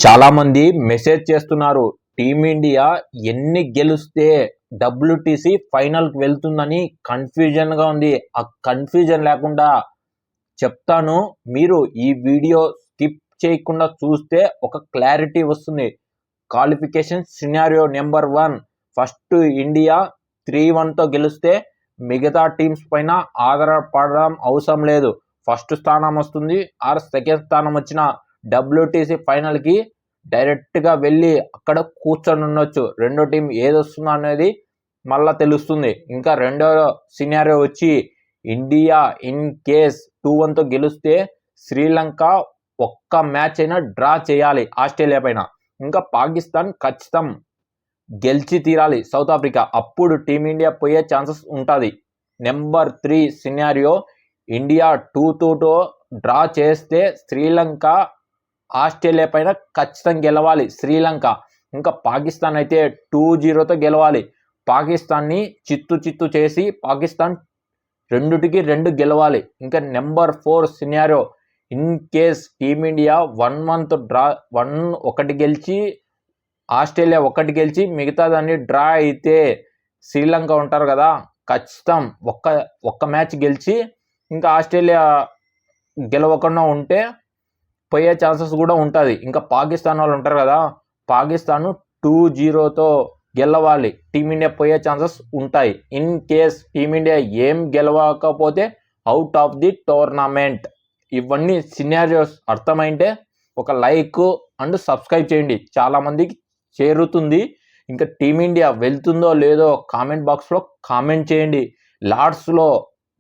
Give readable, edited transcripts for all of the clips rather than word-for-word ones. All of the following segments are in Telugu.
చాలామంది మెసేజ్ చేస్తున్నారు, టీమిండియా ఎన్ని గెలిస్తే డబ్ల్యూటీసీ ఫైనల్కి వెళ్తుందని కన్ఫ్యూజన్గా ఉంది. ఆ కన్ఫ్యూజన్ లేకుండా చెప్తాను. మీరు ఈ వీడియో స్కిప్ చేయకుండా చూస్తే ఒక క్లారిటీ వస్తుంది. Qualification scenario number 1, first India 3-1తో గెలిస్తే మిగతా టీమ్స్ పైన ఆధారపడడం అవసరం లేదు. ఫస్ట్ స్థానం వస్తుంది ఆర్ సెకండ్ స్థానం వచ్చిన డబ్ల్యూటీసీ ఫైనల్కి డైరెక్ట్గా వెళ్ళి అక్కడ కూర్చొని ఉండొచ్చు. రెండో టీం ఏది వస్తుందో అనేది మళ్ళీ తెలుస్తుంది. ఇంకా రెండో సినారియో వచ్చి ఇండియా ఇన్ కేస్ 2-1తో గెలిస్తే శ్రీలంక ఒక్క మ్యాచ్ అయినా డ్రా చేయాలి ఆస్ట్రేలియా పైన. ఇంకా పాకిస్తాన్ ఖచ్చితం గెలిచి తీరాలి సౌత్ ఆఫ్రికా, అప్పుడు టీమిండియా పోయే ఛాన్సెస్ ఉంటుంది. నెంబర్ 3 సినారియో ఇండియా 2-2తో డ్రా చేస్తే శ్రీలంక ఆస్ట్రేలియా పైన ఖచ్చితంగా గెలవాలి శ్రీలంక. ఇంకా పాకిస్తాన్ అయితే 2-0తో గెలవాలి. పాకిస్తాన్ని చిత్తు చేసి పాకిస్తాన్ 2-2 గెలవాలి. ఇంకా number 4 scenario in case team India 1-1తో డ్రా 1 గెలిచి ఆస్ట్రేలియా 1 గెలిచి మిగతా దాన్ని డ్రా అయితే శ్రీలంక ఉంటారు కదా, ఖచ్చితం ఒక్క మ్యాచ్ గెలిచి ఇంకా ఆస్ట్రేలియా గెలవకుండా ఉంటే పోయే ఛాన్సెస్ కూడా ఉంటుంది. ఇంకా పాకిస్తాన్ వాళ్ళు ఉంటారు కదా, పాకిస్తాన్ 2-0తో గెలవాలి, టీమిండియా పోయే ఛాన్సెస్ ఉంటాయి. ఇన్ కేస్ టీమిండియా ఏం గెలవకపోతే అవుట్ ఆఫ్ ది టోర్నమెంట్. ఇవన్నీ సినారియోస్ అర్థమైంటే ఒక లైక్ అండ్ సబ్స్క్రైబ్ చేయండి, చాలామందికి చేరుతుంది. ఇంకా టీమిండియా వెళ్తుందో లేదో కామెంట్ బాక్స్లో కామెంట్ చేయండి. లార్డ్స్లో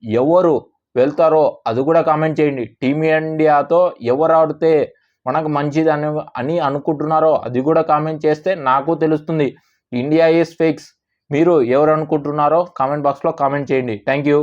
ఎవరు వెళ్తారో అది కూడా కామెంట్ చేయండి. టీమిండియాతో ఎవరు ఆడితే మనకు మంచిది అని అనుకుంటున్నారో అది కూడా కామెంట్ చేస్తే నాకు తెలుస్తుంది. India is fix. మీరు ఎవరు అనుకుంటున్నారో కామెంట్ బాక్స్లో కామెంట్ చేయండి. Thank you.